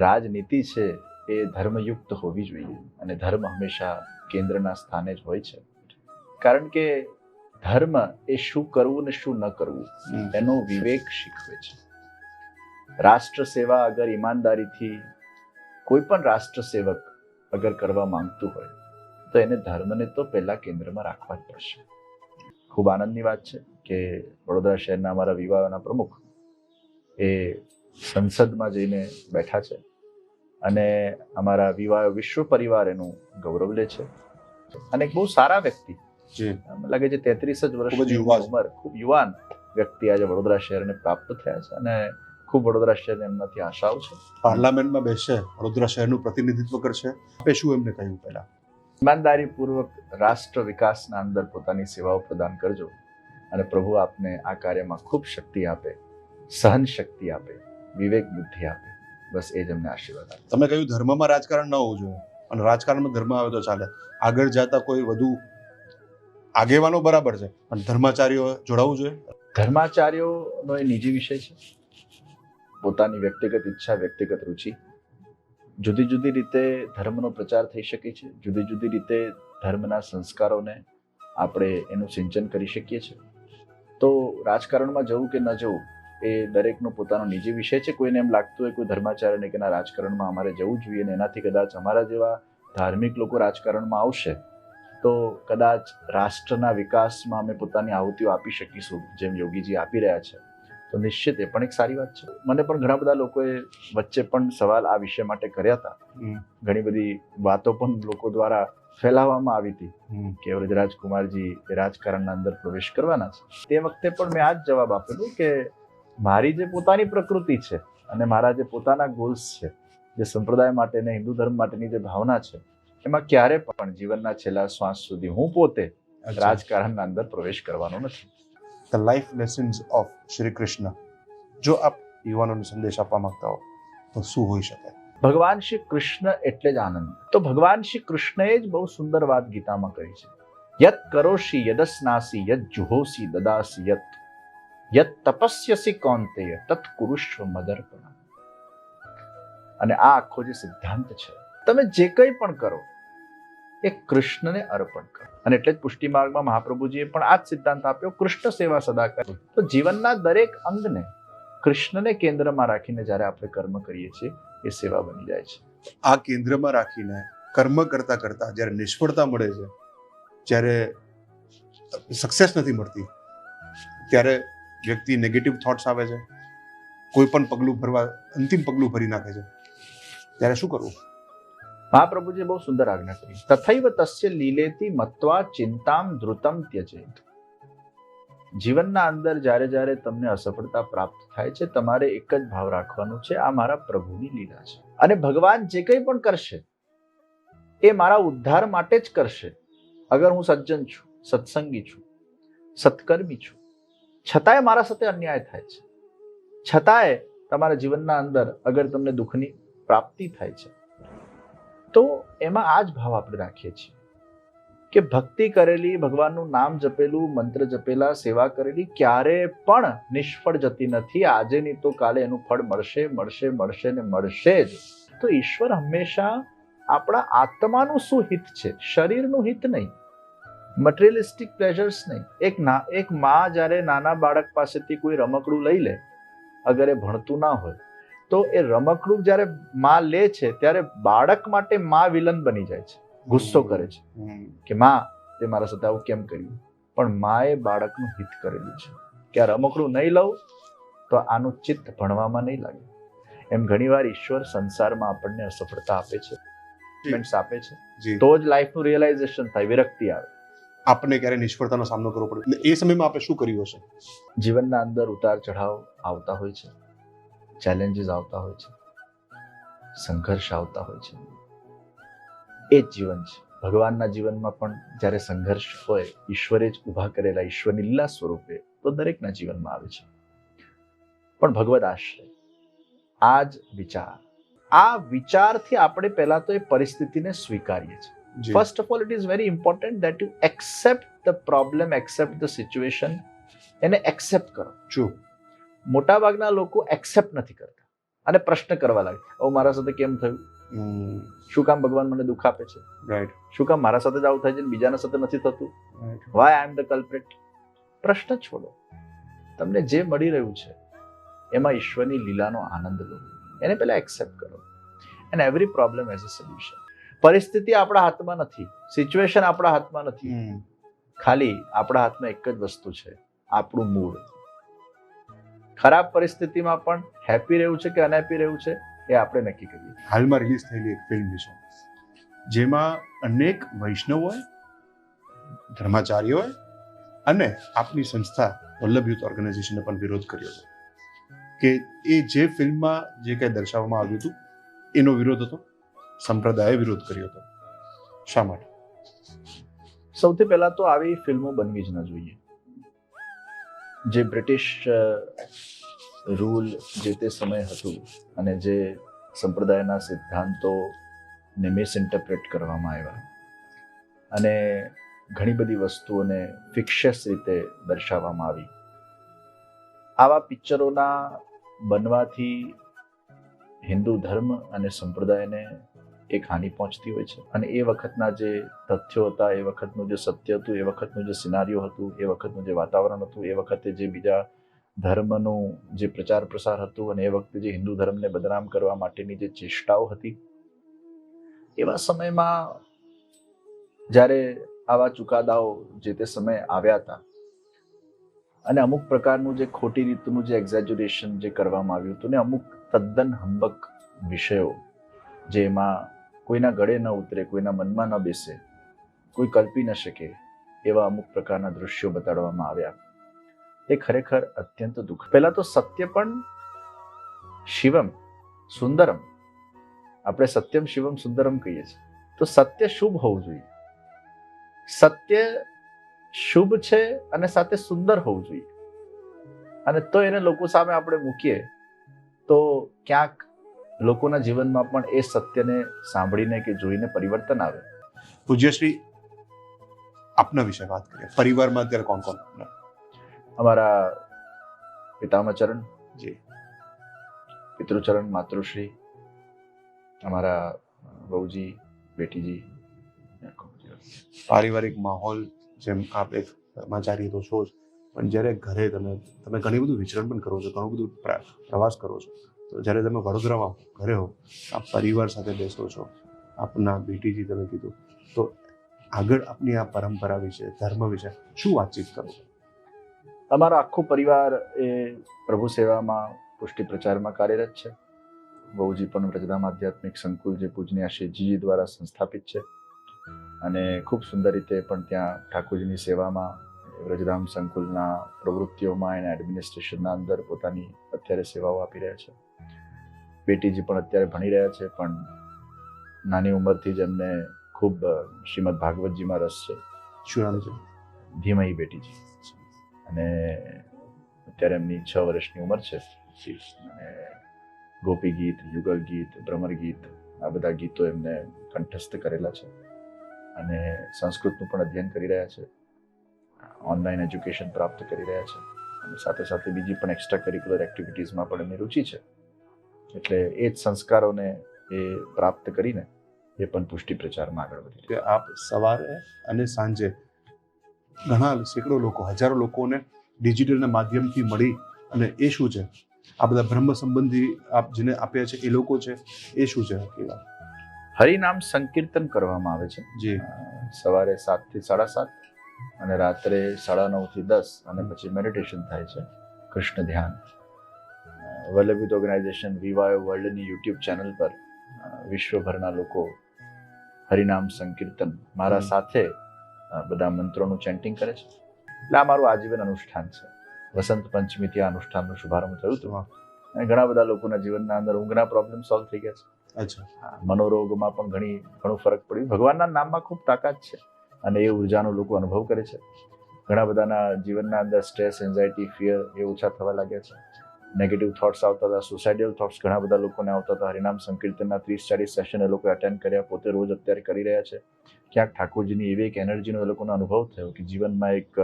રાજનીતિ છે એ ધર્મયુક્ત હોવી જોઈએ અને ધર્મ હંમેશા કેન્દ્રના સ્થાને જ હોય છે. કારણ કે ધર્મ એ શું કરવું ને શું ન કરવું એનો વિવેક શીખવે છે. રાષ્ટ્ર સેવા અગર ઈમાનદારીથી કોઈ પણ રાષ્ટ્ર સેવક અગર કરવા માંગતું હોય તો એને ધર્મને તો પહેલા કેન્દ્રમાં રાખવા જ પડશે. ખૂબ આનંદની વાત છે કે વડોદરા શહેરના અમારા વિવાહોના પ્રમુખ એ સંસદમાં જઈને બેઠા છે અને અમારા વિવાહ વિશ્વ પરિવાર એનું ગૌરવ લે છે. અને એક બહુ સારા વ્યક્તિ, મને લાગે છે 33 જ વર્ષની ઉંમર, ખૂબ યુવાન વ્યક્તિ આજે વડોદરા શહેરને પ્રાપ્ત થયા છે અને ખૂબ વડોદરા શહેરને એમનાથી આશાઓ છે. પાર્લામેન્ટમાં બેસશે, વડોદરા શહેરનું પ્રતિનિધિત્વ કરશે. આપે શું એમને કહ્યું પહેલા? ઈમાનદારીપૂર્વક રાષ્ટ્ર વિકાસના અંદર પોતાની સેવાઓ પ્રદાન કરજો અને પ્રભુ આપને આ કાર્યમાં ખૂબ શક્તિ આપે, સહન શક્તિ આપે, વિવેક બુદ્ધિ આપે. બસ એ જ અમને આશીર્વાદ આપે. તમે કહ્યું ધર્મમાં રાજકારણ ન હોવું જોઈએ અને રાજકારણમાં ધર્મ આવે તો ચાલે. આગળ જતા કોઈ વધુ આગેવાનો બરાબર છે પણ ધર્માચાર્યો જોડાવવું જોઈએ. ધર્માચાર્યોનો એ નિજી વિષય છે. પોતાની વ્યક્તિગત ઈચ્છા, વ્યક્તિગત રુચિ. જુદી જુદી રીતે ધર્મનો પ્રચાર થઈ શકે છે. જુદી જુદી રીતે ધર્મના સંસ્કારોને આપણે એનું સિંચન કરી શકીએ છીએ. તો રાજકારણમાં જવું કે ન જવું એ દરેકનો પોતાનો નિજી વિષય છે. કોઈને એમ લાગતું હોય કોઈ ધર્માચાર્યને કે ના રાજકારણમાં અમારે જવું જોઈએ અને એનાથી કદાચ અમારા જેવા ધાર્મિક લોકો રાજકારણમાં આવશે તો કદાચ રાષ્ટ્રના વિકાસમાં અમે પોતાની આહુતિઓ આપી શકીશું, જેમ યોગીજી આપી રહ્યા છે. તો નિશ્ચિત એ પણ એક સારી વાત છે. મને પણ ઘણા બધા લોકોએ વચ્ચે પણ સવાલ આ વિષય માટે કર્યા હતા. ઘણી બધી વાતો પણ લોકો દ્વારા ફેલાવવામાં આવી હતી કે વ્રજરાજ કુમારજી એ રાજકારણના અંદર પ્રવેશ કરવાના છે. તે વખતે પણ મેં આ જ જવાબ આપેલો કે મારી જે પોતાની પ્રકૃતિ છે અને મારા જે પોતાના ગોલ્સ છે, જે સંપ્રદાય માટે ને હિન્દુ ધર્મ માટેની જે ભાવના છે, એમાં ક્યારે પણ જીવનના છેલ્લા શ્વાસ સુધી હું પોતે રાજકારણના અંદર પ્રવેશ કરવાનો નથી. The life lessons of Shri Krishna, જો આપ યુવાનોને સંદેશ આપવા માંગતા હો તો શું હોઈ શકે? ભગવાન શ્રી કૃષ્ણ એટલે જ આનંદ. તો ભગવાન શ્રી કૃષ્ણએ જ બહુ સુંદર વાત ગીતામાં કહી છે. યત કરોષિ યદસ્નાસી યત જુહોસી દદાસી યત તપસ્યસી કૌંતેય તત કુરુષ્વ મદર્પણ. અને આ આખો જે સિદ્ધાંત છે, તમે જે કંઈ પણ કરો એ કૃષ્ણને અર્પણ કરો. અને એટલે જ પુષ્ટિ માર્ગમાં મહાપ્રભુજીએ પણ આ જ સિદ્ધાંત આપ્યો, કૃષ્ણ સેવા સદા કરો. તો જીવનના દરેક અંગને કૃષ્ણને કેન્દ્રમાં રાખીને જ્યારે આપણે કર્મ કરીએ છીએ એ સેવા બની જાય છે. આ કેન્દ્રમાં રાખીને કર્મ કરતા કરતા જ્યારે નિષ્ફળતા મળે છે, જ્યારે સક્સેસ નથી મળતી, ત્યારે વ્યક્તિ નેગેટિવ થોટ્સ આવે છે, કોઈ પણ પગલું ભરવા અંતિમ પગલું ભરી નાખે છે, ત્યારે શું કરવું? મહાપ્રભુજીએ બહુ સુંદર આજ્ઞા કરી. તથૈવ તસ્ય લીલેતિ મત્વા ચિંતામ ધૃતમ ત્યજેત. જીવનના અંદર જ્યારે જ્યારે તમને અસફળતા પ્રાપ્ત થાય છે, તમારે એક જ ભાવ રાખવાનો છે, આ મારા પ્રભુની લીલા છે. અને ભગવાન જે કંઈ પણ કરશે એ મારા ઉદ્ધાર માટે જ કરશે. અગર હું સજ્જન છું, સત્સંગી છું, સત્કર્મી છું, છતાંય મારા સાથે અન્યાય થાય છે, છતાંય તમારા જીવનના અંદર અગર તમને દુઃખની પ્રાપ્તિ થાય છે, તો એમાં આ જ ભાવ આપણે રાખીએ છીએ કે ભક્તિ કરેલી, ભગવાનનું નામ જપેલું, મંત્ર જપેલા, સેવા કરેલી ક્યારે પણ નિષ્ફળ જતી નથી. આજે નહીં તો કાલે એનું ફળ મળશે, મળશે, મળશે ને મળશે જ. તો ઈશ્વર હંમેશા આપણા આત્માનું શું હિત છે, શરીરનું હિત નહીં, મટીરિયલિસ્ટિક પ્લેઝર્સ નહીં. એક માં જ્યારે નાના બાળક પાસેથી કોઈ રમકડું લઈ લે, અગર એ ભણતું ના હોય, તો એ રમકડું જ્યારે માં લે છે ત્યારે બાળક માટે માં વિલન બની જાય છે, ગુસ્સો કરે છે કે માં તે મારા સાથે આવું કેમ કર્યું. પણ માએ બાળકનું હિત કરેલું છે કે આ રમકડું નહીં લઉં તો આનું ચિત્ત ભણવામાં નહીં લાગે. એમ ઘણીવાર ઈશ્વર સંસારમાં આપણને અસફળતા આપે છે, આપે છે, તો જ લાઈફનું રિયલાઇઝેશન થાય, વિરક્તિ આવે. આપણે ક્યારે નિષ્ફળતાનો સામનો કરવો પડે, એ સમયમાં આપણે શું કર્યું હશે? જીવનના અંદર ઉતાર ચઢાવ આવતા હોય છે, ચેલેન્જીસ આવતા હોય છે, સંઘર્ષ આવતા હોય છે. એ જ જીવન છે. ભગવાનના જીવનમાં પણ જ્યારે સંઘર્ષ હોય, ઈશ્વરે જ ઊભા કરેલા ઈશ્વરની લીલા સ્વરૂપે, તો દરેકના જીવનમાં આવે છે. પણ ભગવદ આશ્રય, આ જ વિચાર, આ વિચારથી આપણે પહેલા તો એ પરિસ્થિતિને સ્વીકારીએ છીએ. First of all, it is very important that you accept the problem, accept the situation. એને એક્સેપ્ટ કરો. શું મોટાભાગના લોકો એક્સેપ્ટ નથી કરતા અને પ્રશ્ન કરવા લાગે, ઓ મારા સાથે કેમ થયું, શું કામ ભગવાન મને દુઃખ આપે છે, રાઈટ, શું કામ મારા સાથે જ આવું થાય છે બીજાના સાથે નથી થતું, why I am the culprit. પ્રશ્ન છોડો, તમને જે મળી રહ્યું છે એમાં ઈશ્વરની લીલાનો આનંદ લો, એને પહેલા એક્સેપ્ટ કરો. And every problem has a solution. પરિસ્થિતિ આપણા હાથમાં નથી, સિચ્યુએશન આપણા હાથમાં નથી, ખાલી આપણા હાથમાં એક જ વસ્તુ છે, આપણું મૂડ. ખરાબ પરિસ્થિતિમાં પણ હેપી રહેવું છે કે અનહેપી રહેવું છે એ આપણે નક્કી કરીએ. હાલમાં રિલીઝ થયેલી એક ફિલ્મ વિશે, જેમાં અનેક વૈષ્ણવોએ, ધર્માચાર્યોએ અને આપની સંસ્થા વલ્લભ યુથ ઓર્ગેનાઇઝેશને પણ વિરોધ કર્યો હતો કે એ જે ફિલ્મમાં જે કંઈ દર્શાવવામાં આવ્યું હતું એનો વિરોધ હતો, સંપ્રદાયે વિરોધ કર્યો હતો. શા માટે? સૌથી પહેલા તો આવી ફિલ્મો બનવી જ ન જોઈએ. જે બ્રિટિશ રૂલ જે તે સમયે હતું અને જે સંપ્રદાયના સિદ્ધાંતોને મિસઇન્ટરપ્રેટ કરવામાં આવ્યા અને ઘણી બધી વસ્તુઓને ફિક્શિયસ રીતે દર્શાવવામાં આવી, આવા પિક્ચરોના બનવાથી હિન્દુ ધર્મ અને સંપ્રદાયને એક હાનિ પહોંચતી હોય છે. અને એ વખતના જે તથ્યો હતા, એ વખતનું જે સત્ય હતું, એ વખતનું જે સિનારીઓ હતું, એ વખતનું જે વાતાવરણ હતું, એ વખતે જે બીજા ધર્મનું જે પ્રચાર પ્રસાર હતું અને એ વખતે જે હિન્દુ ધર્મને બદનામ કરવા માટેની જે ચેષ્ટાઓ હતી, એવા સમયમાં જ્યારે આવા ચુકાદાઓ જે તે સમયે આવ્યા હતા અને અમુક પ્રકારનું જે ખોટી રીતનું જે એક્ઝેજ્યુરેશન જે કરવામાં આવ્યું હતું ને અમુક તદ્દન હંબક વિષયો જે એમાં કોઈના ગળે ન ઉતરે, કોઈના મનમાં ન બેસે, કોઈ કલ્પી ન શકે એવા અમુક પ્રકારના દૃશ્યો બતાડવામાં આવ્યા. એ ખરેખર અત્યંત દુઃખ. પહેલા તો સત્ય પણ શિવમ સુંદરમ, આપણે સત્યમ શિવમ સુંદરમ કહીએ છીએ, તો સત્ય શુભ હોવું જોઈએ. સત્ય શુભ છે અને સાથે સુંદર હોવું જોઈએ, અને તો એને લોકો સામે આપણે મૂકીએ તો ક્યાંક લોકોના જીવનમાં પણ એ સત્યને સાંભળીને કે જોઈને પરિવર્તન આવે. પૂજ્યશ્રી, આપના વિશે વાત કરીએ. પરિવારમાં અત્યારે કોણ કોણ? અમારા પિતામહચરણ, જી, પિતૃચરણ, માતૃશ્રી, અમારા બહુજી, બેટીજી. પારિવારિક માહોલ, જેમ આપ એક કર્મચારી તો છો જ, પણ જ્યારે ઘરે તમે ઘણી બધું વિચરણ પણ કરો છો, ઘણું બધું પ્રવાસ કરો છો, તો જ્યારે તમે વડોદરામાં ઘરે હો, આપ પરિવાર સાથે બેસો છો, આપના બેટીજી તમે કીધું, તો આગળ આપની આ પરંપરા વિશે, ધર્મ વિશે શું વાતચીત કરો? અમારો આખો પરિવાર એ પ્રભુ સેવામાં, પુષ્ટિ પ્રચારમાં કાર્યરત છે. બહુજી પણ વ્રજધામ આધ્યાત્મિક સંકુલ, જે પૂજનીય શ્રીજી દ્વારા સંસ્થાપિત છે, અને ખૂબ સુંદર રીતે પણ ત્યાં ઠાકોરજીની સેવામાં, વ્રજધામ સંકુલના પ્રવૃત્તિઓમાં એના એડમિનિસ્ટ્રેશનના અંદર પોતાની અત્યારે સેવાઓ આપી રહ્યા છે. બેટીજી પણ અત્યારે ભણી રહ્યા છે, પણ નાની ઉંમરથી જ એમને ખૂબ શ્રીમદ ભાગવતજીમાં રસ છે. શું નામ છે? ધીમહી બેટીજી. અને અત્યારે એમની 6 વર્ષની ઉંમર છે. અને ગોપી ગીત, યુગલ ગીત, ભ્રમર ગીત, આ બધા ગીતો એમને કંઠસ્થ કરેલા છે, અને સંસ્કૃતનું પણ અધ્યયન કરી રહ્યા છે, ઓનલાઈન એજ્યુકેશન પ્રાપ્ત કરી રહ્યા છે, અને સાથે સાથે બીજી પણ એક્સ્ટ્રા કરિક્યુલર એક્ટિવિટીઝમાં પણ એમની રુચિ છે. એટલે એ જ સંસ્કારોને એ પ્રાપ્ત કરીને એ પણ પુષ્ટિ પ્રચારમાં આગળ વધી. કે આપ સવારે અને સાંજે ઘણા સેંકડો લોકો, હજારો લોકોને ડિજિટલના માધ્યમથી મળી, અને એ શું છે, આ બધા બ્રહ્મ સંબંધી આપ જેને આપ્યા છે એ લોકો છે, એ શું છે હકીકત? હરિનામ સંકીર્તન કરવામાં આવે છે. જી, સવારે 7 થી 7:30 અને રાત્રે 9:30 થી 10, અને પછી મેડિટેશન થાય છે, કૃષ્ણ ધ્યાન. વલ્લભીત ઓર્ગેનાઇઝેશન વિવાયો વર્લ્ડની યુટ્યુબ ચેનલ પર વિશ્વભરના લોકો હરિનામ સંકીર્તન મારા સાથે બધા મંત્રોનું ચેન્ટિંગ કરે છે. એટલે આ મારું આજીવન અનુષ્ઠાન છે. વસંત પંચમીથી આ અનુષ્ઠાનનો શુભારંભ થયું હતું, અને ઘણા બધા લોકોના જીવનના અંદર ઊંઘના પ્રોબ્લેમ સોલ્વ થઈ ગયા છે. અચ્છા. મનોરોગમાં પણ ઘણું ફરક પડ્યું. ભગવાનના નામમાં ખૂબ તાકાત છે, અને એ ઉર્જાનો લોકો અનુભવ કરે છે. ઘણા બધાના જીવનના અંદર સ્ટ્રેસ, એન્ઝાયટી, ફિયર એ ઓછા થવા લાગ્યા છે. નેગેટિવ થોટ્સ આવતા હતા, સુસાઇડલ થોટ્સ ઘણા બધા લોકોને આવતા હતા. હરિનામ સંકીર્તનના 30-40 સેશન એ લોકો અટેન્ડ કર્યા, પોતે રોજ અત્યારે કરી રહ્યા છે. ક્યાંક ઠાકોરજીની એવી એક એનર્જીનો એ લોકોનો અનુભવ થયો કે જીવનમાં એક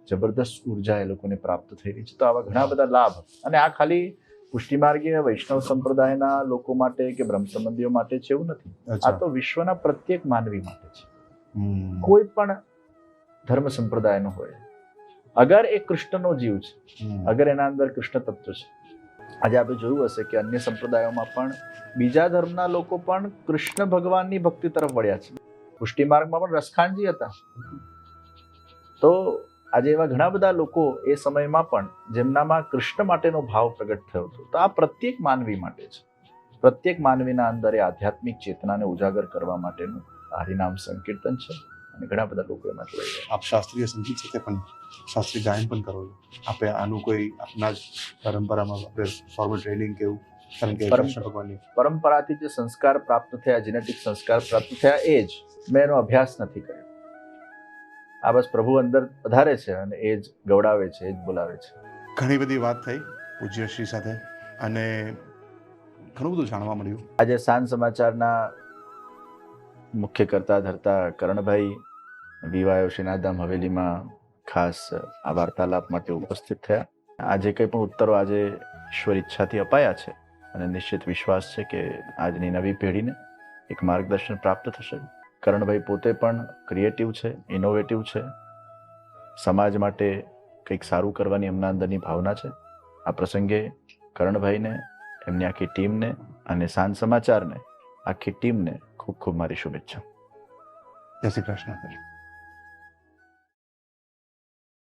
જબરદસ્ત ઉર્જા એ લોકોને પ્રાપ્ત થઈ રહી છે. તો આવા ઘણા બધા લાભ, અને આ ખાલી પુષ્ટિમાર્ગીય વૈષ્ણવ સંપ્રદાયના લોકો માટે કે બ્રહ્મ સંબંધીઓ માટે છે એવું નથી. આ તો વિશ્વના પ્રત્યેક માનવી માટે છે. કોઈ પણ ધર્મ સંપ્રદાયનો હોય, અગર એ કૃષ્ણનો જીવ છે, અગર એના અંદર કૃષ્ણ તત્વ છે. આજે આપણે જોયું હશે કે અન્ય સંપ્રદાયોમાં પણ બીજા ધર્મના લોકો પણ કૃષ્ણ ભગવાનની ભક્તિ તરફ વળ્યા છે. પુષ્ટિ માર્ગમાં પણ રસખાનજી હતા. તો આજે એવા ઘણા બધા લોકો એ સમયમાં પણ જેમનામાં કૃષ્ણ માટેનો ભાવ પ્રગટ થયો હતો. તો આ પ્રત્યેક માનવી માટે છે. પ્રત્યેક માનવીના અંદર એ આધ્યાત્મિક ચેતનાને ઉજાગર કરવા માટેનું હરિનામ સંકીર્તન છે, અને ઘણા બધા લોકો એમાં જોડાઈ રહ્યા. આપ શાસ્ત્રીય સંગીત સાથે પણ શાસ્ત્રીય ગાયન પણ કરો છો. આપે આનું કોઈ આપના જ પરંપરામાં આપણે ફોર્મલ ટ્રેનિંગ કેવું? કારણ કે કૃષ્ણ ભગવાનની પરંપરાથી જે સંસ્કાર પ્રાપ્ત થયા, જેનેટિક સંસ્કાર પ્રાપ્ત થયા, એ જ મેં એનો અભ્યાસ નથી કર્યો. આ બસ પ્રભુ અંદર વધારે છે, અને એ જ ગવડાવે છે, એ જ બોલાવે છે. ઘણી બધી વાત થઈ પૂજ્યશ્રી સાથે, અને ઘણું બધું જાણવા મળ્યું. આજે સાંજ સમાચારના મુખ્ય કરતા ધરતા કરણભાઈ વિવાયો શ્રીનાથધામ હવેલીમાં ખાસ આ વાર્તાલાપ માટે ઉપસ્થિત થયા. આજે કંઈ પણ ઉત્તરો આજે ઈશ્વર ઈચ્છાથી અપાયા છે, અને નિશ્ચિત વિશ્વાસ છે કે આજની નવી પેઢીને એક માર્ગદર્શન પ્રાપ્ત થશે. કરણભાઈ પોતે પણ ક્રિએટિવ છે, ઇનોવેટિવ છે. સમાજ માટે કંઈક સારું કરવાની એમના અંદરની ભાવના છે. આ પ્રસંગે કરણભાઈને, એમની આખી ટીમને, અને સાંજ સમાચારને આખી ટીમને ખૂબ ખૂબ મારી શુભેચ્છા. જય શ્રી કૃષ્ણ.